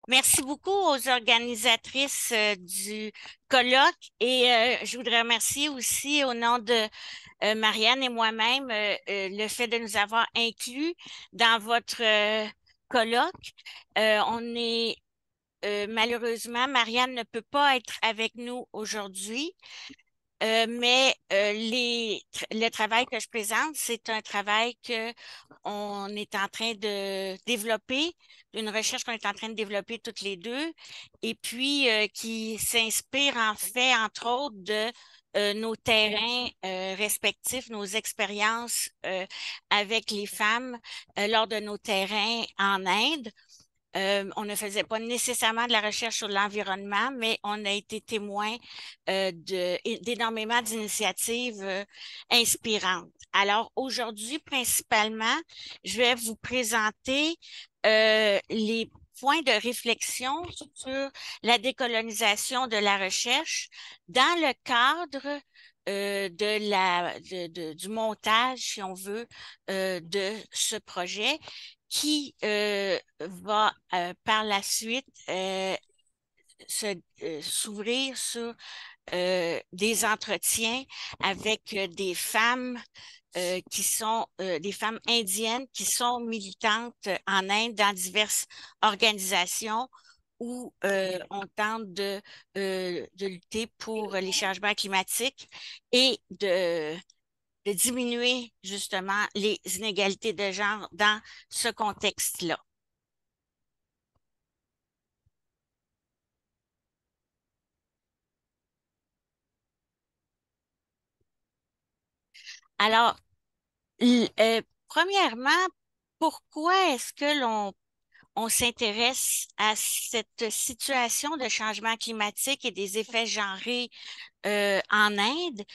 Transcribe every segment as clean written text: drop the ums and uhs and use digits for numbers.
Merci beaucoup aux organisatrices du colloque et je voudrais remercier aussi au nom de Marianne et moi-même le fait de nous avoir inclus dans votre colloque. On est malheureusement, Marianne ne peut pas être avec nous aujourd'hui. Mais le travail que je présente, c'est un travail que on est en train de développer, une recherche qu'on est en train de développer toutes les deux, et puis qui s'inspire en fait, entre autres, de nos terrains respectifs, nos expériences avec les femmes lors de nos terrains en Inde. On ne faisait pas nécessairement de la recherche sur l'environnement, mais on a été témoin d'énormément d'initiatives inspirantes. Alors aujourd'hui, principalement, je vais vous présenter les points de réflexion sur la décolonisation de la recherche dans le cadre du montage, si on veut, de ce projet qui va par la suite s'ouvrir sur des entretiens avec des femmes qui sont des femmes indiennes qui sont militantes en Inde dans diverses organisations où on tente de lutter pour les changements climatiques et de diminuer justement les inégalités de genre dans ce contexte-là. Alors, premièrement, pourquoi est-ce que on s'intéresse à cette situation de changement climatique et des effets genrés en Inde?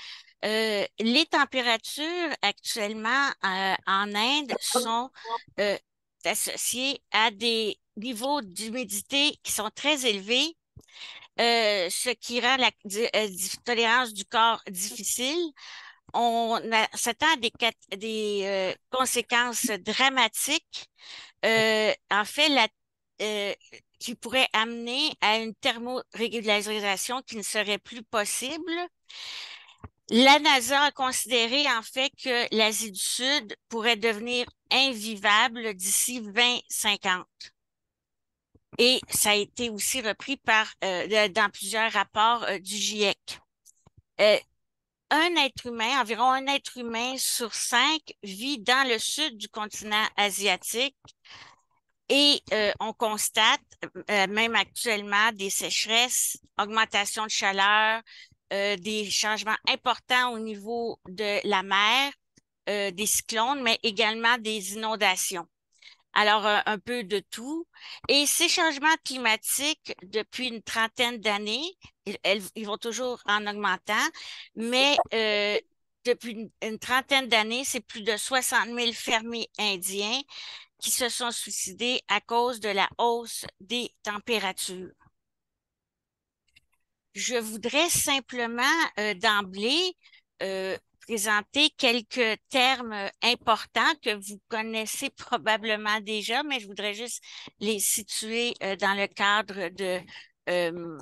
Les températures actuellement en Inde sont euh, associées à des niveaux d'humidité qui sont très élevés, ce qui rend la tolérance du corps difficile. S'attend à des conséquences dramatiques, en fait, qui pourraient amener à une thermorégularisation qui ne serait plus possible. La NASA a considéré en fait que l'Asie du Sud pourrait devenir invivable d'ici 2050. Et ça a été aussi repris dans plusieurs rapports du GIEC. Euh, environ un être humain sur cinq vit dans le sud du continent asiatique et on constate, même actuellement, des sécheresses, augmentation de chaleur, des changements importants au niveau de la mer, des cyclones, mais également des inondations. Alors, un peu de tout. Et ces changements climatiques, depuis une trentaine d'années, ils vont toujours en augmentant, mais depuis une trentaine d'années, c'est plus de 60 000 fermiers indiens qui se sont suicidés à cause de la hausse des températures. Je voudrais simplement d'emblée présenter quelques termes importants que vous connaissez probablement déjà, mais je voudrais juste les situer dans le cadre euh,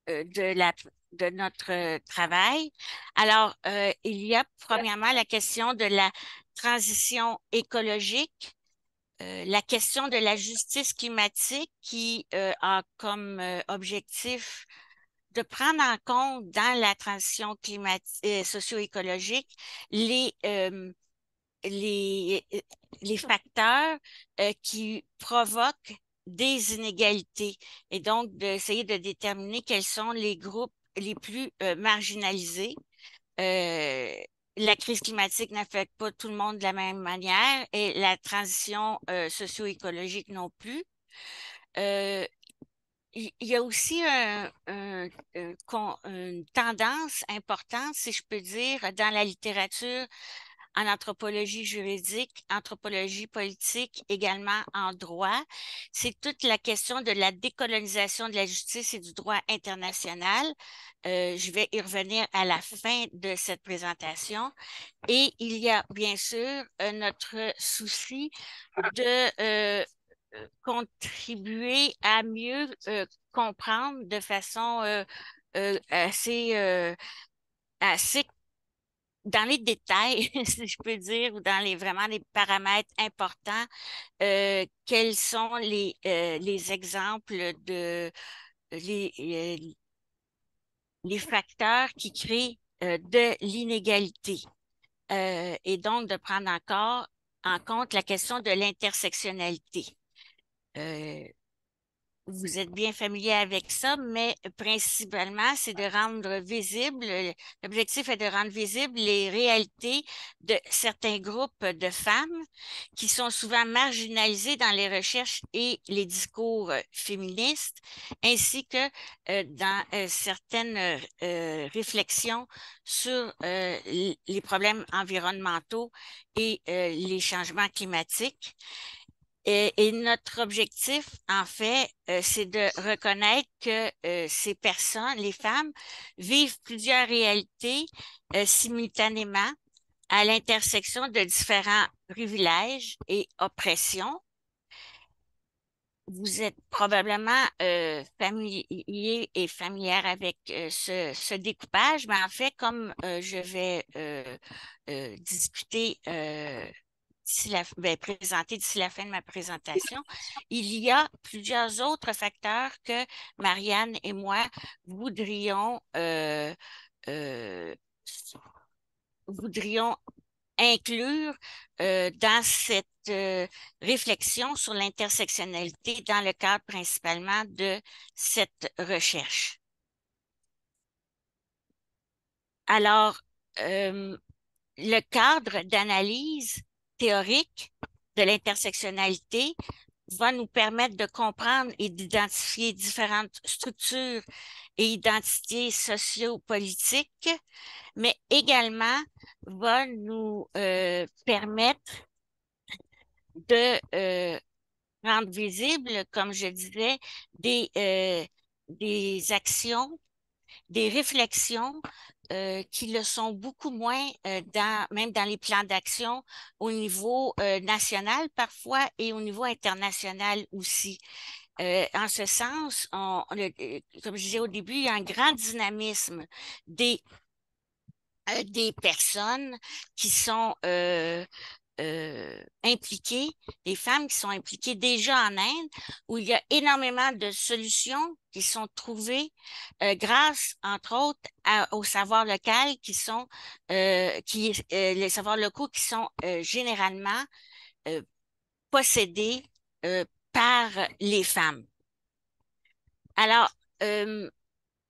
de de notre travail. Alors, il y a premièrement la question de la transition écologique, la question de la justice climatique qui a comme objectif de prendre en compte dans la transition climatique, socio-écologique les, euh, les, euh, les facteurs qui provoquent des inégalités et donc d'essayer de déterminer quels sont les groupes les plus marginalisés. Euh, la crise climatique n'affecte pas tout le monde de la même manière et la transition socio-écologique non plus. Euh, il y a aussi une tendance importante, si je peux dire, dans la littérature en anthropologie juridique, anthropologie politique, également en droit. C'est toute la question de la décolonisation de la justice et du droit international. Je vais y revenir à la fin de cette présentation. Et il y a bien sûr notre souci de contribuer à mieux comprendre de façon assez dans les détails, si je peux dire, ou dans vraiment les paramètres importants, quels sont les exemples de les facteurs qui créent de l'inégalité. Et donc de prendre encore en compte la question de l'intersectionnalité. Euh, Vous êtes bien familier avec ça, mais principalement, c'est de rendre visible, l'objectif est de rendre visible les réalités de certains groupes de femmes qui sont souvent marginalisées dans les recherches et les discours féministes, ainsi que dans certaines réflexions sur les problèmes environnementaux et les changements climatiques. Et notre objectif, en fait, c'est de reconnaître que ces personnes, les femmes, vivent plusieurs réalités simultanément à l'intersection de différents privilèges et oppressions. Vous êtes probablement familier et familière avec ce découpage, mais en fait, comme je vais discuter présenter d'ici la fin de ma présentation, il y a plusieurs autres facteurs que Marianne et moi voudrions, euh, voudrions inclure dans cette réflexion sur l'intersectionnalité dans le cadre principalement de cette recherche. Alors, le cadre d'analyse théorique de l'intersectionnalité va nous permettre de comprendre et d'identifier différentes structures et identités sociopolitiques, mais également va nous permettre de rendre visible, comme je disais, des actions, des réflexions qui le sont beaucoup moins même dans les plans d'action au niveau national parfois et au niveau international aussi. En ce sens, comme je disais au début, il y a un grand dynamisme des personnes qui sont impliquées, des femmes qui sont impliquées déjà en Inde, où il y a énormément de solutions qui sont trouvées grâce, entre autres, aux savoirs locaux les savoirs locaux qui sont généralement euh, possédés par les femmes. Alors,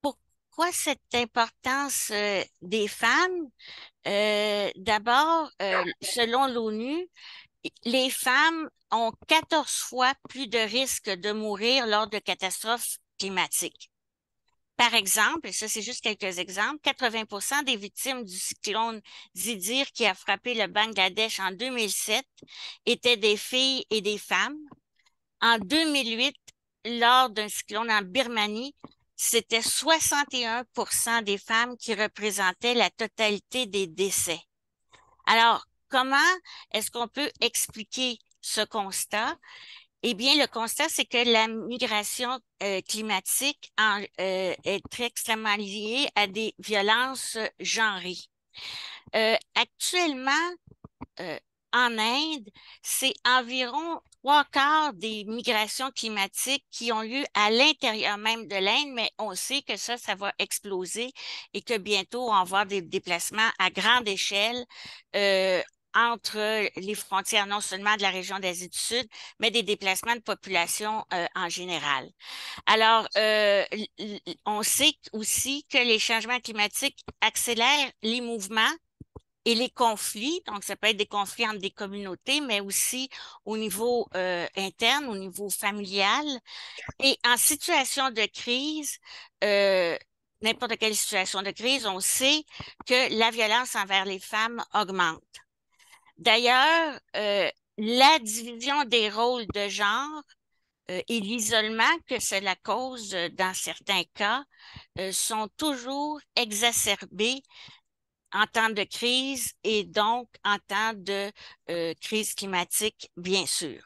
pourquoi cette importance des femmes? D'abord, selon l'ONU, les femmes ont 14 fois plus de risques de mourir lors de catastrophes climatiques. Par exemple, et ça c'est juste quelques exemples, 80% des victimes du cyclone Zidir qui a frappé le Bangladesh en 2007 étaient des filles et des femmes. En 2008, lors d'un cyclone en Birmanie, c'était 61% des femmes qui représentaient la totalité des décès. Alors, comment est-ce qu'on peut expliquer ce constat? Eh bien, le constat, c'est que la migration climatique est très extrêmement liée à des violences genrées. Actuellement, euh, en Inde, c'est environ trois quarts des migrations climatiques qui ont lieu à l'intérieur même de l'Inde, mais on sait que ça va exploser et que bientôt, on va avoir des déplacements à grande échelle entre les frontières, non seulement de la région d'Asie du Sud, mais des déplacements de population en général. Alors, on sait aussi que les changements climatiques accélèrent les mouvements et les conflits, donc ça peut être des conflits entre des communautés, mais aussi au niveau interne, au niveau familial. Et en situation de crise, euh, n'importe quelle situation de crise, on sait que la violence envers les femmes augmente. D'ailleurs, la division des rôles de genre et l'isolement que cela cause dans certains cas sont toujours exacerbés en temps de crise et donc en temps de crise climatique, bien sûr.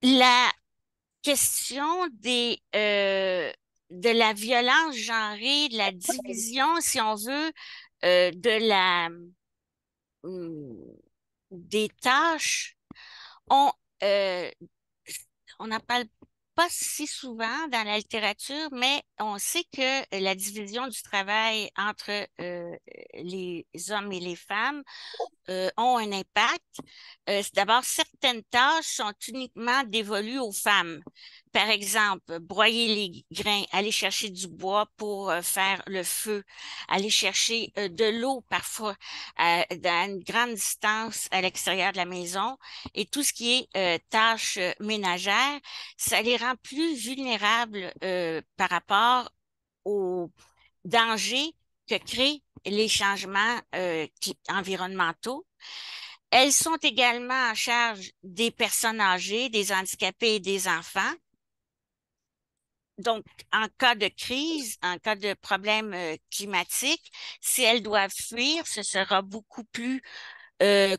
La question de la violence genrée, de la division, si on veut, de hum, des tâches, on, euh, on n'en parle pas si souvent dans la littérature, mais on sait que la division du travail entre les hommes et les femmes ont un impact. C'est d'abord, certaines tâches sont uniquement dévolues aux femmes. Par exemple, broyer les grains, aller chercher du bois pour faire le feu, aller chercher de l'eau parfois dans une grande distance à l'extérieur de la maison et tout ce qui est tâches ménagères, ça les rend plus vulnérables par rapport aux dangers que créent les changements environnementaux. Elles sont également en charge des personnes âgées, des handicapés et des enfants. Donc, en cas de crise, en cas de problème climatique, si elles doivent fuir, ce sera beaucoup plus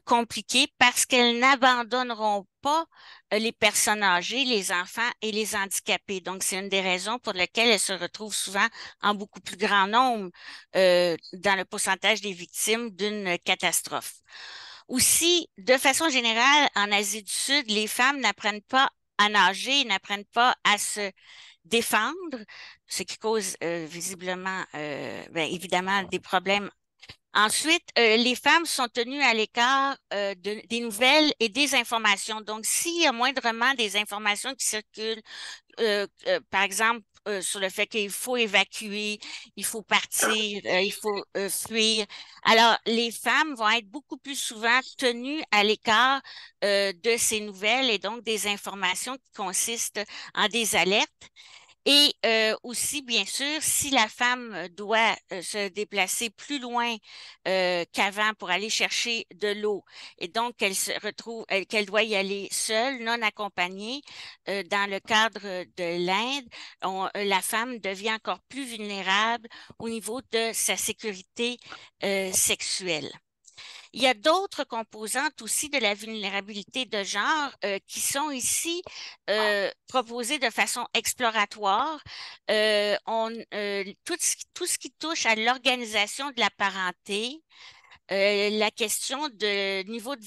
compliqué parce qu'elles n'abandonneront pas les personnes âgées, les enfants et les handicapés. Donc, c'est une des raisons pour lesquelles elles se retrouvent souvent en beaucoup plus grand nombre dans le pourcentage des victimes d'une catastrophe. Aussi, de façon générale, en Asie du Sud, les femmes n'apprennent pas à nager, n'apprennent pas à se défendre, ce qui cause visiblement, ben, évidemment, des problèmes. Ensuite, les femmes sont tenues à l'écart des nouvelles et des informations. Donc, s'il y a moindrement des informations qui circulent, par exemple, sur le fait qu'il faut évacuer, il faut partir, il faut fuir. Alors, les femmes vont être beaucoup plus souvent tenues à l'écart de ces nouvelles et donc des informations qui consistent en des alertes. Et aussi, bien sûr, si la femme doit se déplacer plus loin qu'avant pour aller chercher de l'eau et donc qu'elle se retrouve, qu'elle doit y aller seule, non accompagnée, dans le cadre de l'Inde, la femme devient encore plus vulnérable au niveau de sa sécurité sexuelle. Il y a d'autres composantes aussi de la vulnérabilité de genre qui sont ici proposées de façon exploratoire. Tout ce qui touche à l'organisation de la parenté, la question de niveau de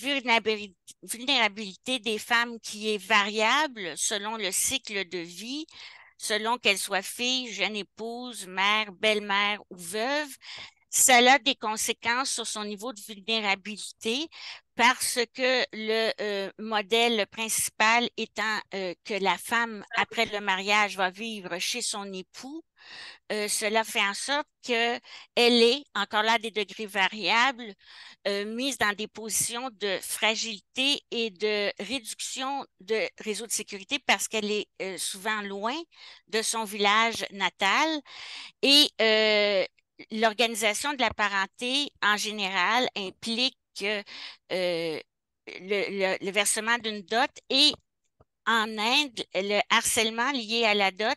vulnérabilité des femmes qui est variable selon le cycle de vie, selon qu'elles soient filles, jeunes épouses, mères, belles-mères ou veuves. Ça a des conséquences sur son niveau de vulnérabilité parce que le modèle principal étant que la femme, après le mariage, va vivre chez son époux. Cela fait en sorte qu'elle est, encore là à des degrés variables, mise dans des positions de fragilité et de réduction de réseau de sécurité parce qu'elle est souvent loin de son village natal et l'organisation de la parenté en général implique le versement d'une dot et en Inde, le harcèlement lié à la dot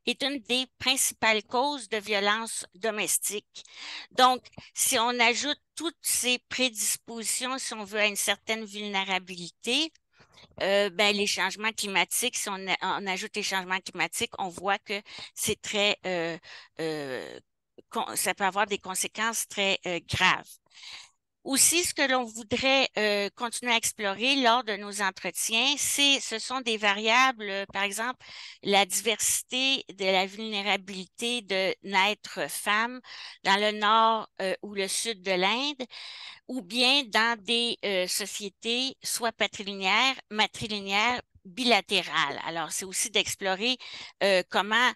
est une des principales causes de violence domestique. Donc, si on ajoute toutes ces prédispositions, si on veut, à une certaine vulnérabilité, ben, les changements climatiques, si on ajoute les changements climatiques, on voit que c'est très, euh, ça peut avoir des conséquences très graves. Aussi, ce que l'on voudrait continuer à explorer lors de nos entretiens, ce sont des variables, par exemple, la diversité de la vulnérabilité de naître femme dans le nord ou le sud de l'Inde, ou bien dans des sociétés soit patrilinéaires, matrilinéaires, bilatérales. Alors, c'est aussi d'explorer comment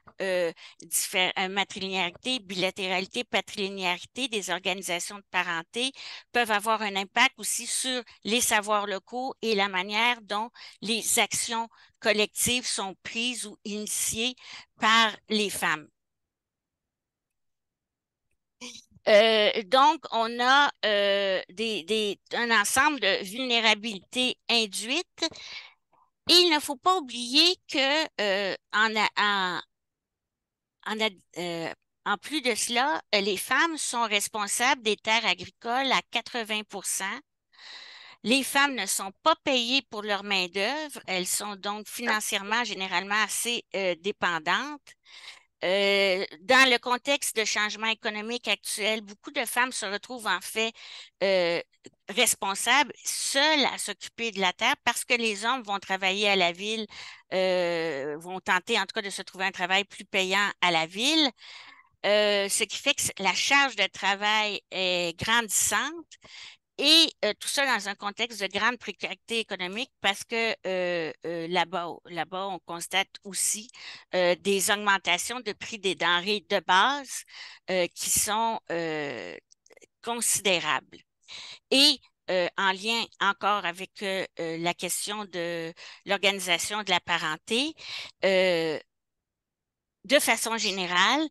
matrilinéarité, bilatéralité, patrilinéarité des organisations de parenté peuvent avoir un impact aussi sur les savoirs locaux et la manière dont les actions collectives sont prises ou initiées par les femmes. Donc, on a un ensemble de vulnérabilités induites. Et il ne faut pas oublier que en, a- euh, en plus de cela, les femmes sont responsables des terres agricoles à 80%. Les femmes ne sont pas payées pour leur main-d'œuvre. Elles sont donc financièrement généralement assez dépendantes. Dans le contexte de changement économique actuel, beaucoup de femmes se retrouvent en fait euh, responsables, seules à s'occuper de la terre parce que les hommes vont travailler à la ville, vont tenter en tout cas de se trouver un travail plus payant à la ville. Ce qui fait que la charge de travail est grandissante et tout ça dans un contexte de grande précarité économique parce que là-bas, on constate aussi des augmentations de prix des denrées de base qui sont considérables. Et en lien encore avec la question de l'organisation de la parenté, euh, de façon générale,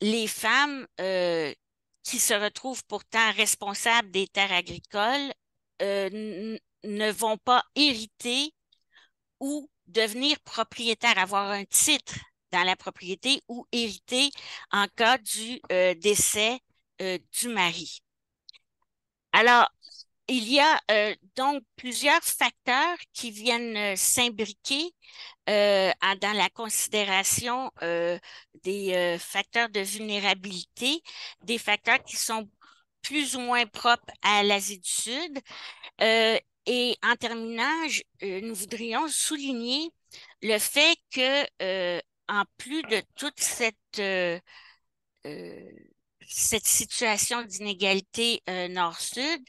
les femmes qui se retrouvent pourtant responsables des terres agricoles ne vont pas hériter ou devenir propriétaires, avoir un titre dans la propriété ou hériter en cas du décès du mari. Alors, il y a donc plusieurs facteurs qui viennent s'imbriquer dans la considération des facteurs de vulnérabilité, des facteurs qui sont plus ou moins propres à l'Asie du Sud. Euh, et en terminant, nous voudrions souligner le fait que, en plus de toute euh, cette situation d'inégalité nord-sud,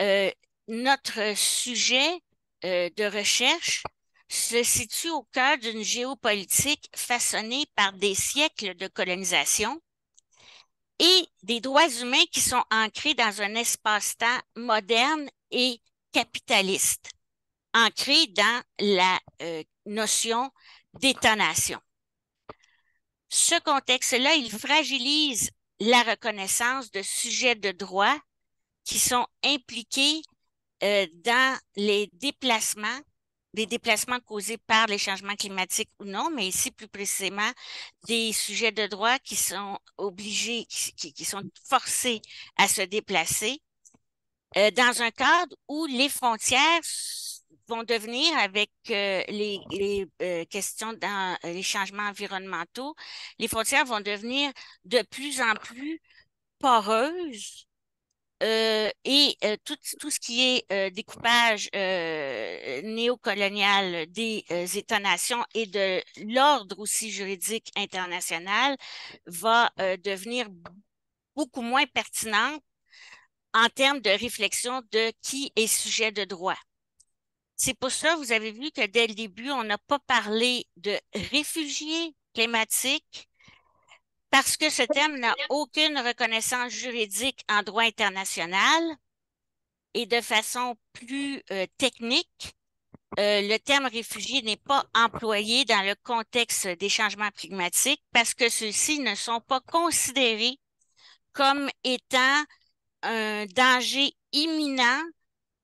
euh, notre sujet de recherche se situe au cœur d'une géopolitique façonnée par des siècles de colonisation et des droits humains qui sont ancrés dans un espace-temps moderne et capitaliste, ancré dans la notion d'État-nation. Ce contexte-là, il fragilise la reconnaissance de sujets de droit qui sont impliqués dans des déplacements causés par les changements climatiques ou non, mais ici plus précisément des sujets de droit qui sont obligés, qui sont forcés à se déplacer dans un cadre où les frontières vont devenir, avec les questions dans les changements environnementaux, les frontières vont devenir de plus en plus poreuses tout ce qui est découpage néocolonial des États-nations et de l'ordre aussi juridique international va devenir beaucoup moins pertinent en termes de réflexion de qui est sujet de droit. C'est pour ça, vous avez vu que dès le début, on n'a pas parlé de réfugiés climatiques, parce que ce terme n'a aucune reconnaissance juridique en droit international. Et de façon plus technique, le terme réfugié n'est pas employé dans le contexte des changements climatiques parce que ceux-ci ne sont pas considérés comme étant un danger imminent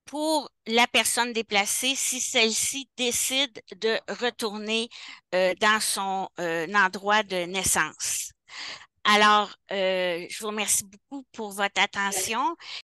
pour la personne déplacée si celle-ci décide de retourner dans son endroit de naissance. Alors, je vous remercie beaucoup pour votre attention